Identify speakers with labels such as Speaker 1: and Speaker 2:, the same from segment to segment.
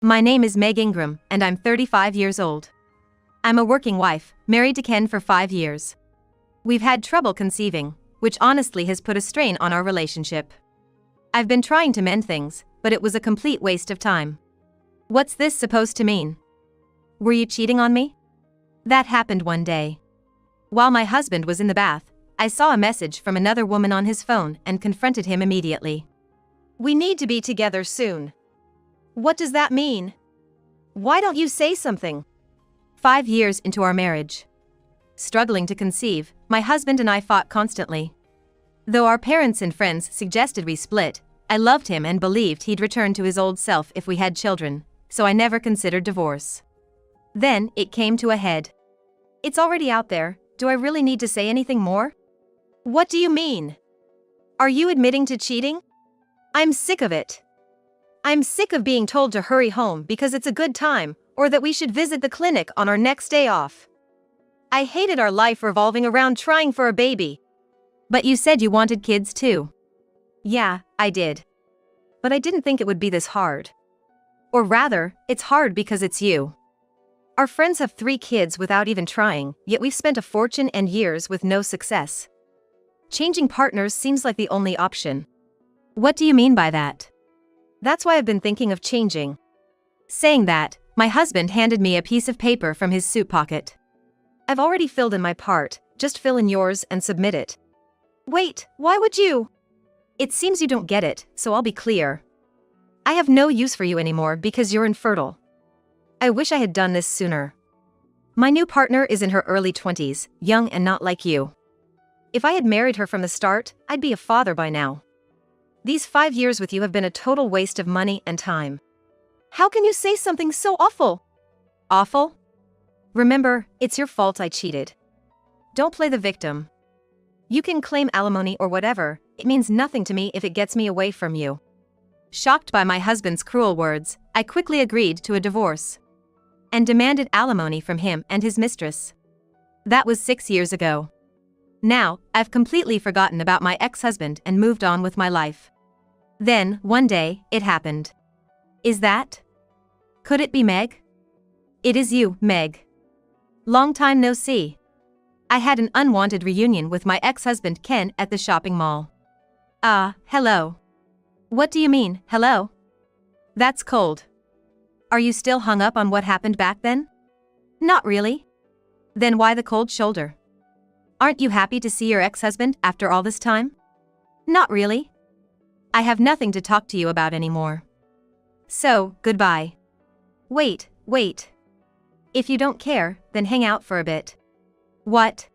Speaker 1: My name is Meg Ingram, and I'm 35 years old. I'm a working wife, married to Ken for 5 years. We've had trouble conceiving, which honestly has put a strain on our relationship. I've been trying to mend things, but it was a complete waste of time. What's this supposed to mean? Were you cheating on me? That happened one day. While my husband was in the bath, I saw a message from another woman on his phone and confronted him immediately. We need to be together soon. What does that mean? Why don't you say something? 5 years into our marriage. Struggling to conceive, my husband and I fought constantly. Though our parents and friends suggested we split, I loved him and believed he'd return to his old self if we had children, so I never considered divorce. Then, it came to a head. It's already out there, do I really need to say anything more? What do you mean? Are you admitting to cheating? I'm sick of it. I'm sick of being told to hurry home because it's a good time, or that we should visit the clinic on our next day off. I hated our life revolving around trying for a baby. But you said you wanted kids too. Yeah, I did. But I didn't think it would be this hard. Or rather, it's hard because it's you. Our friends have 3 kids without even trying, yet we've spent a fortune and years with no success. Changing partners seems like the only option. What do you mean by that? That's why I've been thinking of changing. Saying that, my husband handed me a piece of paper from his suit pocket. I've already filled in my part, just fill in yours and submit it. Wait, why would you? It seems you don't get it, so I'll be clear. I have no use for you anymore because you're infertile. I wish I had done this sooner. My new partner is in her early 20s, young and not like you. If I had married her from the start, I'd be a father by now. These 5 years with you have been a total waste of money and time. How can you say something so awful? Awful? Remember, it's your fault I cheated. Don't play the victim. You can claim alimony or whatever, it means nothing to me if it gets me away from you. Shocked by my husband's cruel words, I quickly agreed to a divorce and demanded alimony from him and his mistress. That was 6 years ago. Now, I've completely forgotten about my ex-husband and moved on with my life. Then, one day, it happened. Is that? Could it be Meg? It is you, Meg. Long time no see. I had an unwanted reunion with my ex-husband Ken at the shopping mall. Hello. What do you mean, hello? That's cold. Are you still hung up on what happened back then? Not really. Then why the cold shoulder? Aren't you happy to see your ex-husband after all this time? Not really. I have nothing to talk to you about anymore. So, goodbye. Wait. If you don't care, then hang out for a bit. What?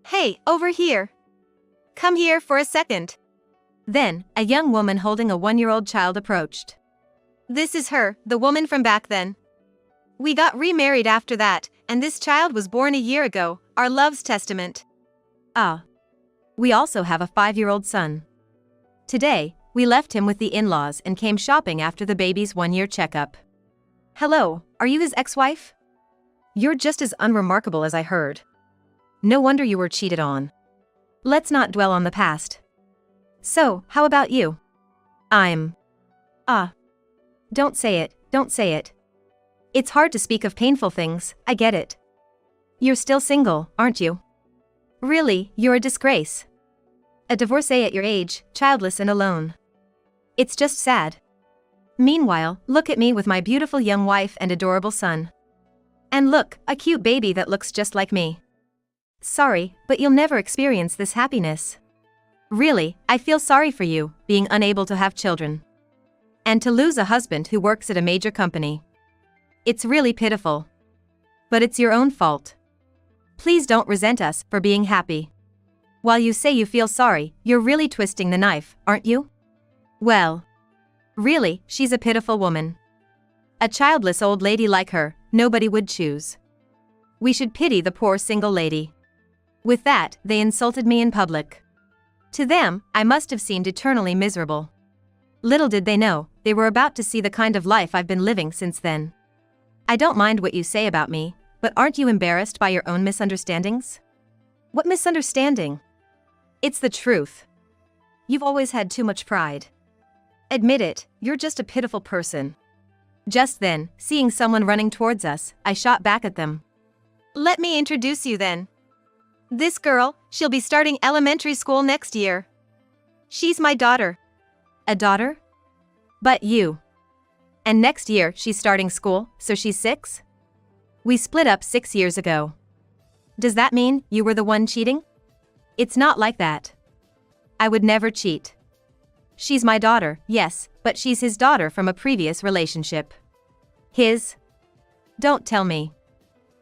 Speaker 1: Hey, over here. Come here for a second. Then, a young woman holding a 1-year-old child approached. This is her, the woman from back then. We got remarried after that, and this child was born a year ago, our love's testament. We also have a 5-year-old son. Today, we left him with the in-laws and came shopping after the baby's 1-year checkup. Hello, are you his ex-wife? You're just as unremarkable as I heard. No wonder you were cheated on. Let's not dwell on the past. So, how about you? Don't say it. It's hard to speak of painful things, I get it. You're still single, aren't you? Really, you're a disgrace. A divorcee at your age, childless and alone. It's just sad. Meanwhile, look at me with my beautiful young wife and adorable son. And look, a cute baby that looks just like me. Sorry, but you'll never experience this happiness. Really, I feel sorry for you, being unable to have children. And to lose a husband who works at a major company. It's really pitiful. But it's your own fault. Please don't resent us for being happy. While you say you feel sorry, you're really twisting the knife, aren't you? Well, really, she's a pitiful woman. A childless old lady like her, nobody would choose. We should pity the poor single lady. With that, they insulted me in public. To them, I must have seemed eternally miserable. Little did they know, they were about to see the kind of life I've been living since then. I don't mind what you say about me, but aren't you embarrassed by your own misunderstandings? What misunderstanding? It's the truth. You've always had too much pride. Admit it, you're just a pitiful person. Just then, seeing someone running towards us, I shot back at them. Let me introduce you then. This girl, she'll be starting elementary school next year. She's my daughter. A daughter? But you. And next year she's starting school, so she's 6? We split up 6 years ago. Does that mean you were the one cheating? It's not like that. I would never cheat. She's my daughter, yes, but she's his daughter from a previous relationship. His? Don't tell me.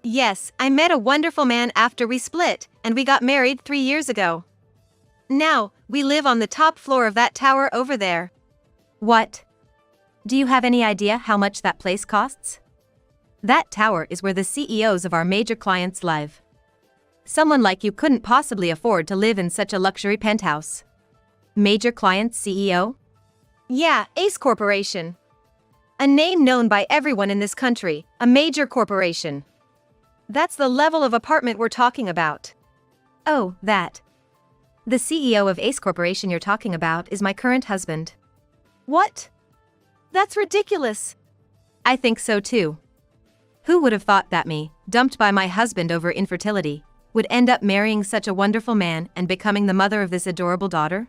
Speaker 1: Yes, I met a wonderful man after we split, and we got married 3 years ago. Now, we live on the top floor of that tower over there. What? Do you have any idea how much that place costs? That tower is where the CEOs of our major clients live. Someone like you couldn't possibly afford to live in such a luxury penthouse. Major client's CEO? Yeah, Ace Corporation. A name known by everyone in this country, a major corporation. That's the level of apartment we're talking about. Oh, that. The CEO of Ace Corporation you're talking about is my current husband. What? That's ridiculous. I think so too. Who would have thought that me, dumped by my husband over infertility, would end up marrying such a wonderful man and becoming the mother of this adorable daughter?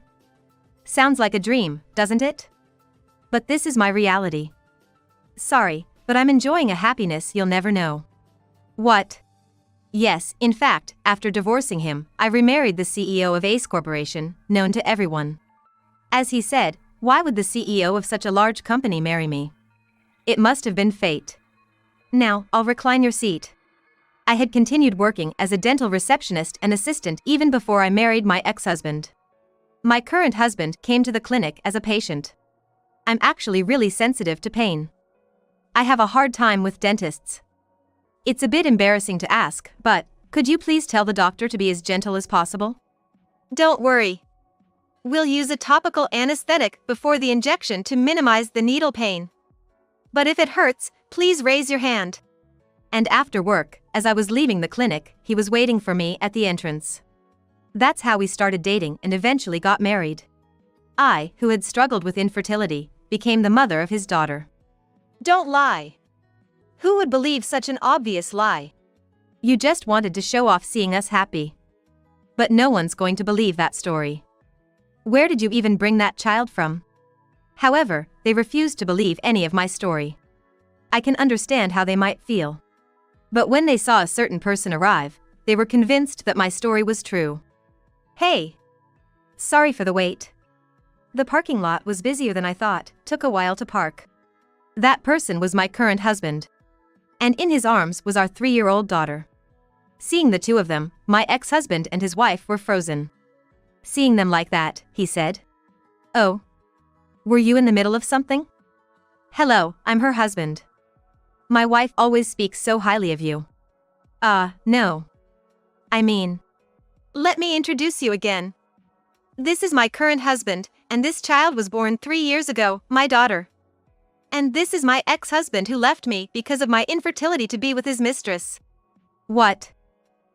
Speaker 1: Sounds like a dream, doesn't it? But this is my reality. Sorry, but I'm enjoying a happiness you'll never know. What? Yes, in fact, after divorcing him, I remarried the CEO of Ace Corporation, known to everyone. As he said, why would the CEO of such a large company marry me? It must have been fate. Now, I'll recline your seat. I had continued working as a dental receptionist and assistant even before I married my ex-husband. My current husband came to the clinic as a patient. I'm actually really sensitive to pain. I have a hard time with dentists. It's a bit embarrassing to ask, but could you please tell the doctor to be as gentle as possible? Don't worry. We'll use a topical anesthetic before the injection to minimize the needle pain. But if it hurts, please raise your hand. And after work, as I was leaving the clinic, he was waiting for me at the entrance. That's how we started dating and eventually got married. I, who had struggled with infertility, became the mother of his daughter. Don't lie. Who would believe such an obvious lie? You just wanted to show off seeing us happy. But no one's going to believe that story. Where did you even bring that child from? However, they refused to believe any of my story. I can understand how they might feel. But when they saw a certain person arrive, they were convinced that my story was true. Hey! Sorry for the wait. The parking lot was busier than I thought, took a while to park. That person was my current husband. And in his arms was our 3-year-old daughter. Seeing the two of them, my ex-husband and his wife were frozen. Seeing them like that, he said, "Oh. Were you in the middle of something?" "Hello, I'm her husband. My wife always speaks so highly of you." No. I mean, let me introduce you again. This is my current husband, and this child was born 3 years ago, my daughter. And this is my ex-husband who left me because of my infertility to be with his mistress. What?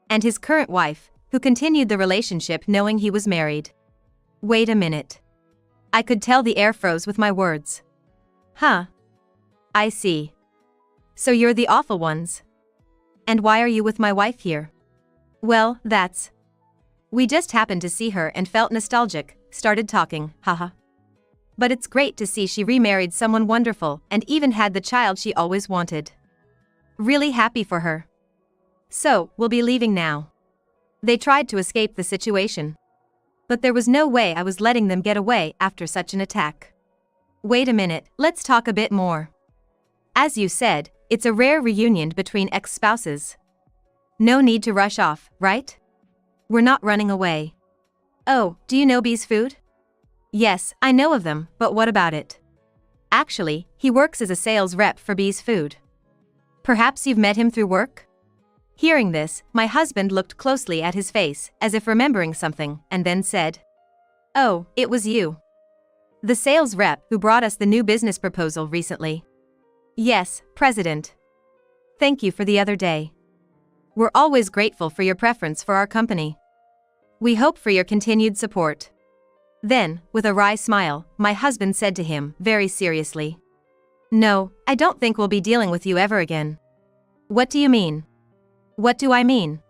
Speaker 1: And his current wife, who continued the relationship knowing he was married. Wait a minute. I could tell the air froze with my words. Huh. I see. So you're the awful ones. And why are you with my wife here? Well, that's... We just happened to see her and felt nostalgic, started talking, haha. But it's great to see she remarried someone wonderful and even had the child she always wanted. Really happy for her. So, we'll be leaving now. They tried to escape the situation. But there was no way I was letting them get away after such an attack. Wait a minute, let's talk a bit more. As you said, it's a rare reunion between ex-spouses. No need to rush off, right? We're not running away. Oh, do you know B's Food? Yes, I know of them, but what about it? Actually, he works as a sales rep for B's Food. Perhaps you've met him through work? Hearing this, my husband looked closely at his face, as if remembering something, and then said, "Oh, it was you. The sales rep who brought us the new business proposal recently." "Yes, President. Thank you for the other day. We're always grateful for your preference for our company. We hope for your continued support." Then, with a wry smile, my husband said to him, very seriously, No, I don't think we'll be dealing with you ever again. What do you mean? What do I mean?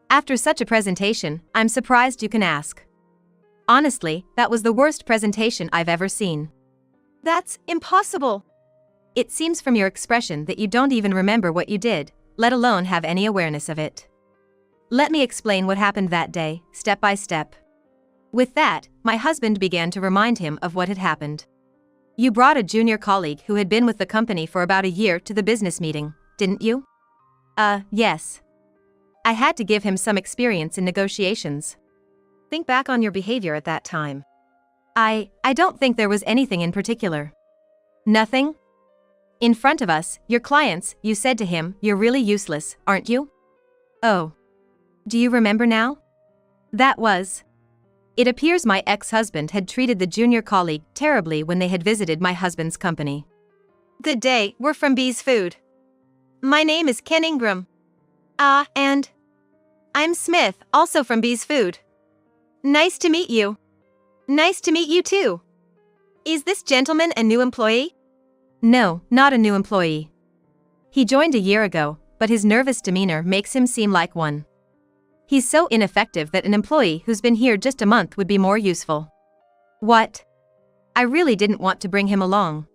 Speaker 1: After such a presentation, I'm surprised you can ask. Honestly, that was the worst presentation I've ever seen. That's impossible. It seems from your expression that you don't even remember what you did, let alone have any awareness of it. Let me explain what happened that day, step by step. With that, my husband began to remind him of what had happened. You brought a junior colleague who had been with the company for about a year to the business meeting, didn't you? Yes. I had to give him some experience in negotiations. Think back on your behavior at that time. I don't think there was anything in particular. Nothing? In front of us, your clients, you said to him, "You're really useless, aren't you?" Oh. Do you remember now? That was. It appears my ex-husband had treated the junior colleague terribly when they had visited my husband's company. Good day, we're from Bee's Food. My name is Ken Ingram. And I'm Smith, also from Bee's Food. Nice to meet you. Nice to meet you too. Is this gentleman a new employee? No, not a new employee. He joined a year ago, but his nervous demeanor makes him seem like one. He's so ineffective that an employee who's been here just a month would be more useful. What? I really didn't want to bring him along.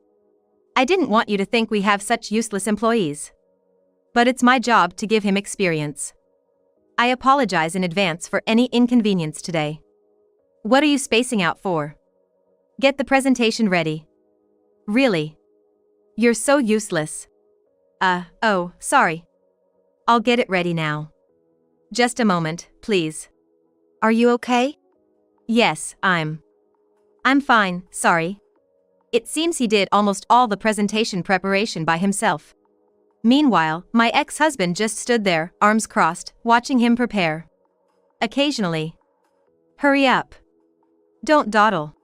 Speaker 1: I didn't want you to think we have such useless employees. But it's my job to give him experience. I apologize in advance for any inconvenience today. What are you spacing out for? Get the presentation ready. Really? You're so useless. Oh, sorry. I'll get it ready now. Just a moment, please. Are you okay? Yes, I'm fine, sorry. It seems he did almost all the presentation preparation by himself. Meanwhile, my ex-husband just stood there, arms crossed, watching him prepare. Occasionally. Hurry up. Don't dawdle.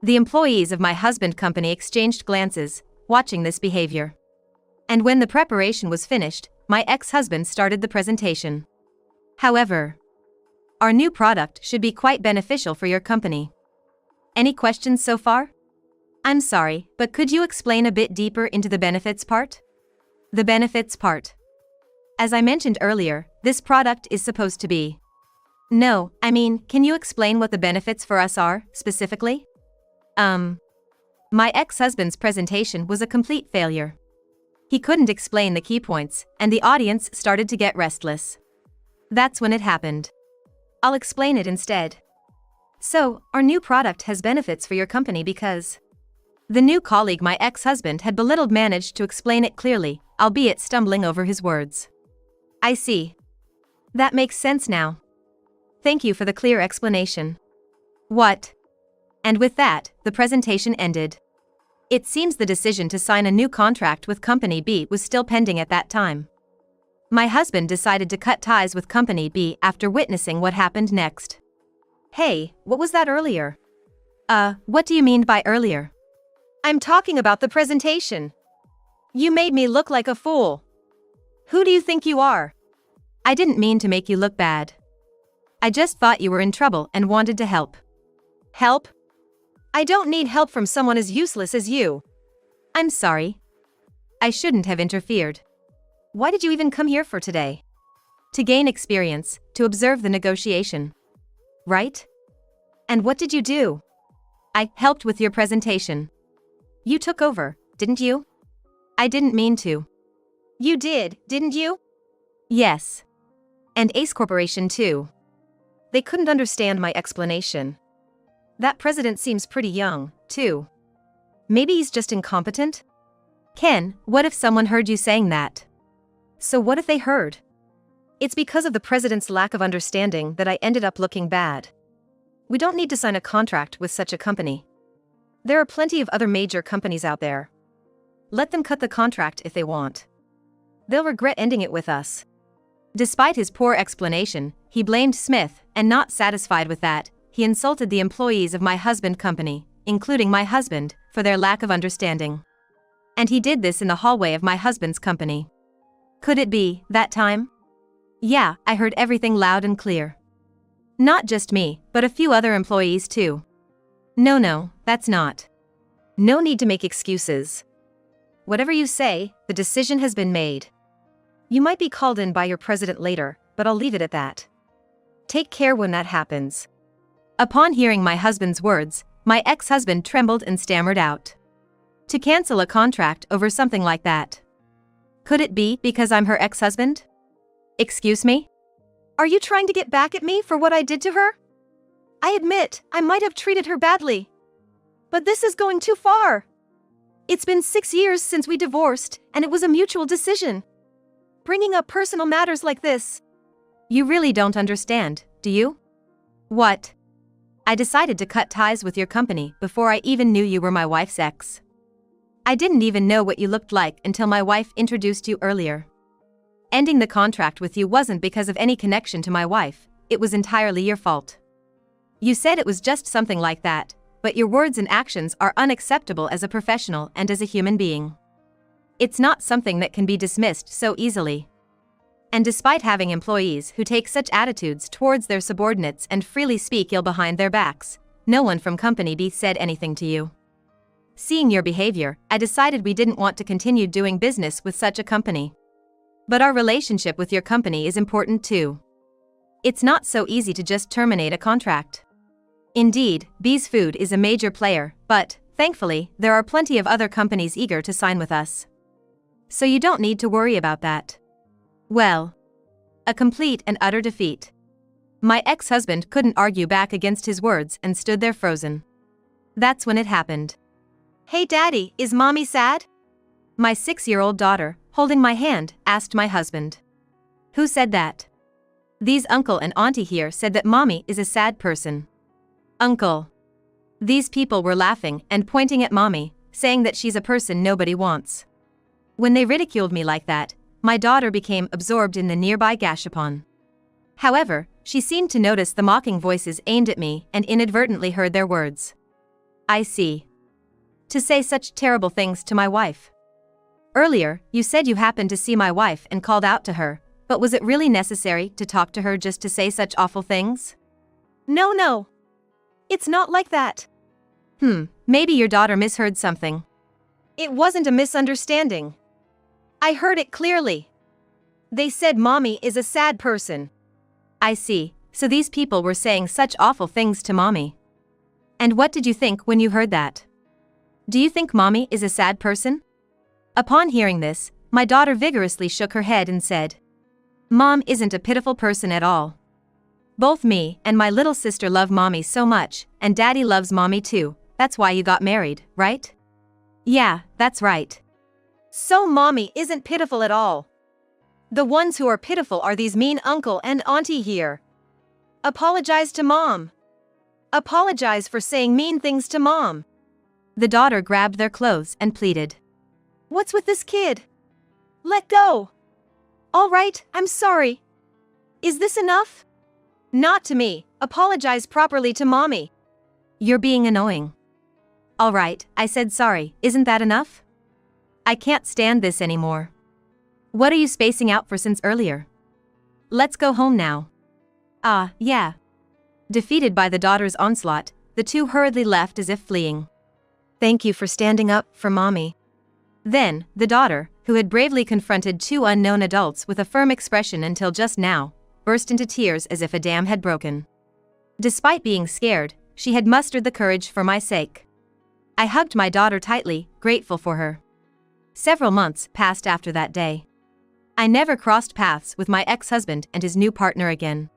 Speaker 1: The employees of my husband's company exchanged glances, watching this behavior. And when the preparation was finished, my ex-husband started the presentation. However, our new product should be quite beneficial for your company. Any questions so far? I'm sorry, but could you explain a bit deeper into the benefits part? The benefits part. As I mentioned earlier, this product is supposed to be. No, I mean, can you explain what the benefits for us are, specifically? My ex-husband's presentation was a complete failure. He couldn't explain the key points, and the audience started to get restless. That's when it happened. I'll explain it instead. So, our new product has benefits for your company because the new colleague my ex-husband had belittled managed to explain it clearly, albeit stumbling over his words. I see. That makes sense now. Thank you for the clear explanation. What? And with that, the presentation ended. It seems the decision to sign a new contract with Company B was still pending at that time. My husband decided to cut ties with Company B after witnessing what happened next. Hey, what was that earlier? What do you mean by earlier? I'm talking about the presentation. You made me look like a fool. Who do you think you are? I didn't mean to make you look bad. I just thought you were in trouble and wanted to help. Help? I don't need help from someone as useless as you. I'm sorry. I shouldn't have interfered. Why did you even come here for today? To gain experience, to observe the negotiation. Right? And what did you do? I helped with your presentation. You took over, didn't you? I didn't mean to. You did, didn't you? Yes. And Ace Corporation too. They couldn't understand my explanation. That president seems pretty young, too. Maybe he's just incompetent? Ken, what if someone heard you saying that? So what if they heard? It's because of the president's lack of understanding that I ended up looking bad. We don't need to sign a contract with such a company. There are plenty of other major companies out there. Let them cut the contract if they want. They'll regret ending it with us. Despite his poor explanation, he blamed Smith, and not satisfied with that, he insulted the employees of my husband's company, including my husband, for their lack of understanding. And he did this in the hallway of my husband's company. Could it be, that time? Yeah, I heard everything loud and clear. Not just me, but a few other employees too. No, that's not. No need to make excuses. Whatever you say, the decision has been made. You might be called in by your president later, but I'll leave it at that. Take care when that happens." Upon hearing my husband's words, my ex-husband trembled and stammered out. To cancel a contract over something like that. Could it be because I'm her ex-husband? Excuse me? Are you trying to get back at me for what I did to her? I admit, I might have treated her badly. But this is going too far. It's been 6 years since we divorced, and it was a mutual decision. Bringing up personal matters like this. You really don't understand, do you? What? I decided to cut ties with your company before I even knew you were my wife's ex. I didn't even know what you looked like until my wife introduced you earlier. Ending the contract with you wasn't because of any connection to my wife, it was entirely your fault. You said it was just something like that, but your words and actions are unacceptable as a professional and as a human being. It's not something that can be dismissed so easily. And despite having employees who take such attitudes towards their subordinates and freely speak ill behind their backs, no one from company B said anything to you. Seeing your behavior, I decided we didn't want to continue doing business with such a company. But our relationship with your company is important too. It's not so easy to just terminate a contract. Indeed, B's Food is a major player, but, thankfully, there are plenty of other companies eager to sign with us. So you don't need to worry about that. Well, a complete and utter defeat. My ex-husband couldn't argue back against his words and stood there frozen. That's when it happened. "Hey Daddy, is Mommy sad?" My 6-year-old daughter, holding my hand, asked my husband. "Who said that?" "These uncle and auntie here said that Mommy is a sad person." "Uncle." These people were laughing and pointing at Mommy, saying that she's a person nobody wants. When they ridiculed me like that, my daughter became absorbed in the nearby gashapon. However, she seemed to notice the mocking voices aimed at me and inadvertently heard their words. "I see. To say such terrible things to my wife. Earlier, you said you happened to see my wife and called out to her, but was it really necessary to talk to her just to say such awful things?" No. It's not like that." Maybe your daughter misheard something. "It wasn't a misunderstanding. I heard it clearly. They said Mommy is a sad person." "I see, so these people were saying such awful things to Mommy. And what did you think when you heard that? Do you think Mommy is a sad person?" Upon hearing this, my daughter vigorously shook her head and said, "Mom isn't a pitiful person at all. Both me and my little sister love Mommy so much, and Daddy loves Mommy too, that's why you got married, right?" "Yeah, that's right." "So Mommy isn't pitiful at all. The ones who are pitiful are these mean uncle and auntie here. Apologize to Mom. Apologize for saying mean things to Mom." The daughter grabbed their clothes and pleaded. "What's with this kid? Let go." "All right, I'm sorry. Is this enough?" "Not to me, apologize properly to Mommy." "You're being annoying." "All right, I said sorry, isn't that enough? I can't stand this anymore. What are you spacing out for since earlier? Let's go home now." Yeah." Defeated by the daughter's onslaught, the two hurriedly left as if fleeing. "Thank you for standing up for Mommy." Then, the daughter, who had bravely confronted two unknown adults with a firm expression until just now, burst into tears as if a dam had broken. Despite being scared, she had mustered the courage for my sake. I hugged my daughter tightly, grateful for her. Several months passed after that day. I never crossed paths with my ex-husband and his new partner again.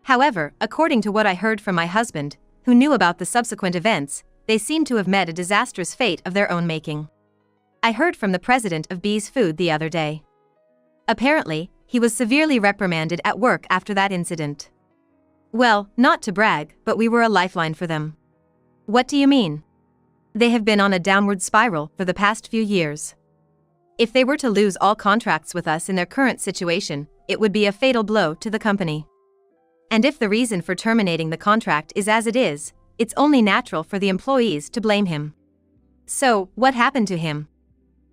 Speaker 1: However, according to what I heard from my husband, who knew about the subsequent events, they seemed to have met a disastrous fate of their own making. I heard from the president of B's Food the other day. Apparently, he was severely reprimanded at work after that incident. Well, not to brag, but we were a lifeline for them. What do you mean? They have been on a downward spiral for the past few years. If they were to lose all contracts with us in their current situation, it would be a fatal blow to the company. And if the reason for terminating the contract is as it is, it's only natural for the employees to blame him. So, what happened to him?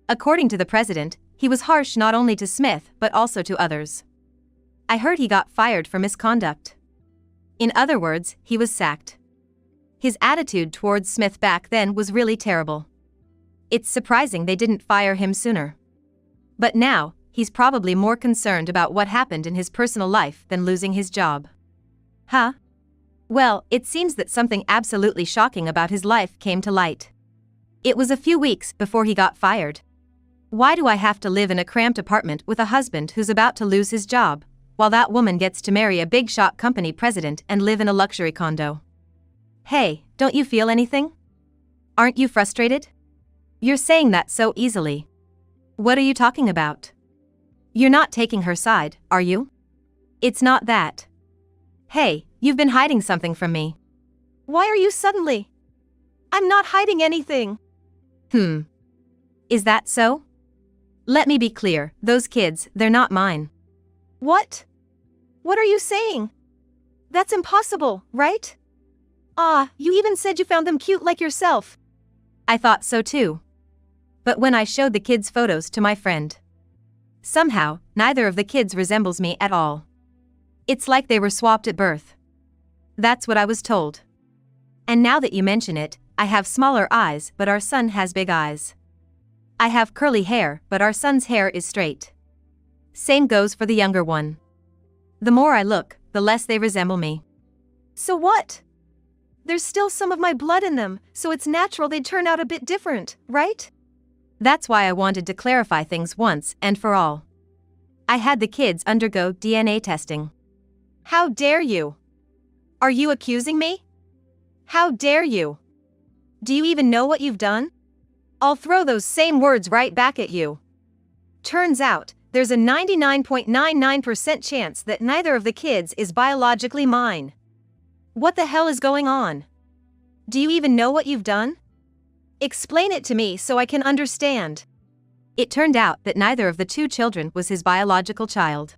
Speaker 1: According to the president, he was harsh not only to Smith but also to others. I heard he got fired for misconduct. In other words, he was sacked. His attitude towards Smith back then was really terrible. It's surprising they didn't fire him sooner. But now, he's probably more concerned about what happened in his personal life than losing his job. Huh? Well, it seems that something absolutely shocking about his life came to light. It was a few weeks before he got fired. Why do I have to live in a cramped apartment with a husband who's about to lose his job, while that woman gets to marry a big-shot company president and live in a luxury condo? Hey, don't you feel anything? Aren't you frustrated? You're saying that so easily. What are you talking about? You're not taking her side, are you? It's not that. Hey, you've been hiding something from me. Why are you suddenly? I'm not hiding anything. Is that so? Let me be clear, those kids, they're not mine. What? What are you saying? That's impossible, right? You even said you found them cute like yourself. I thought so too. But when I showed the kids' photos to my friend, somehow, neither of the kids resembles me at all. It's like they were swapped at birth. That's what I was told. And now that you mention it, I have smaller eyes, but our son has big eyes. I have curly hair, but our son's hair is straight. Same goes for the younger one. The more I look, the less they resemble me. So what? There's still some of my blood in them, so it's natural they'd turn out a bit different, right? That's why I wanted to clarify things once and for all. I had the kids undergo DNA testing. How dare you? Are you accusing me? How dare you? Do you even know what you've done? I'll throw those same words right back at you. Turns out, there's a 99.99% chance that neither of the kids is biologically mine. What the hell is going on? Do you even know what you've done? Explain it to me so I can understand. It turned out that neither of the two children was his biological child.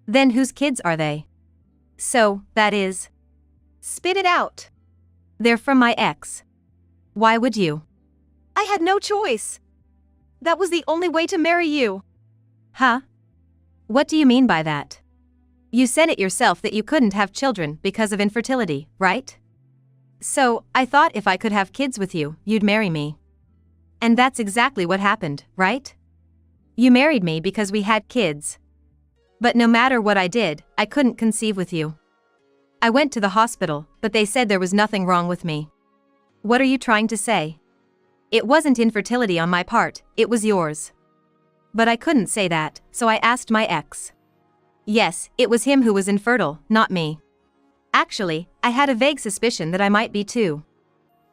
Speaker 1: Then whose kids are they? So, that is... Spit it out. They're from my ex. Why would you? I had no choice. That was the only way to marry you. Huh? What do you mean by that? You said it yourself that you couldn't have children because of infertility, right? So, I thought if I could have kids with you, you'd marry me. And that's exactly what happened, right? You married me because we had kids. But no matter what I did, I couldn't conceive with you. I went to the hospital, but they said there was nothing wrong with me. What are you trying to say? It wasn't infertility on my part, it was yours. But I couldn't say that, so I asked my ex. Yes, it was him who was infertile, not me. Actually, I had a vague suspicion that I might be too.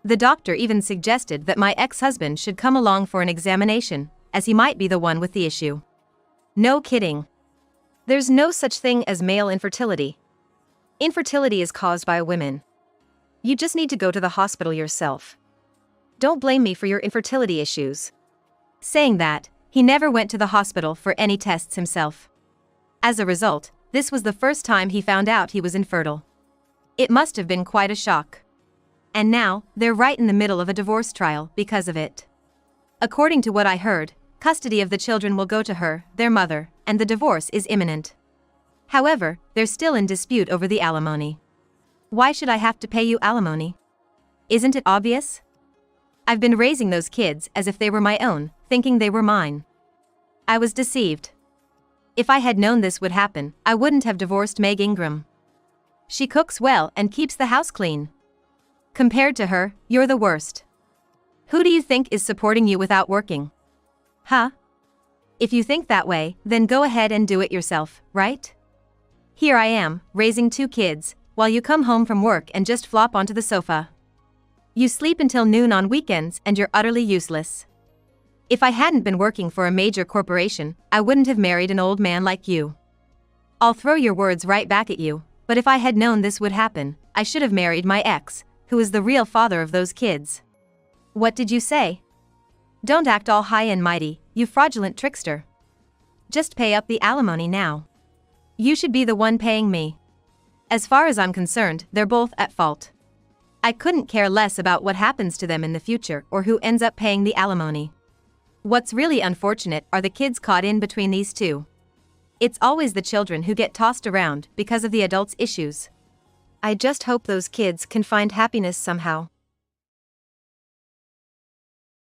Speaker 1: The doctor even suggested that my ex-husband should come along for an examination, as he might be the one with the issue. No kidding. There's no such thing as male infertility. Infertility is caused by women. You just need to go to the hospital yourself. Don't blame me for your infertility issues. Saying that, he never went to the hospital for any tests himself. As a result, this was the first time he found out he was infertile. It must have been quite a shock. And now, they're right in the middle of a divorce trial because of it. According to what I heard, custody of the children will go to her, their mother, and the divorce is imminent. However, they're still in dispute over the alimony. Why should I have to pay you alimony? Isn't it obvious? I've been raising those kids as if they were my own, thinking they were mine. I was deceived. If I had known this would happen, I wouldn't have divorced Meg Ingram. She cooks well and keeps the house clean. Compared to her, you're the worst. Who do you think is supporting you without working? Huh? If you think that way, then go ahead and do it yourself, right? Here I am, raising 2 kids, while you come home from work and just flop onto the sofa. You sleep until noon on weekends and you're utterly useless. If I hadn't been working for a major corporation, I wouldn't have married an old man like you. I'll throw your words right back at you, but if I had known this would happen, I should have married my ex, who is the real father of those kids. What did you say? Don't act all high and mighty, you fraudulent trickster. Just pay up the alimony now. You should be the one paying me. As far as I'm concerned, they're both at fault. I couldn't care less about what happens to them in the future or who ends up paying the alimony. What's really unfortunate are the kids caught in between these two. It's always the children who get tossed around because of the adults' issues. I just hope those kids can find happiness somehow.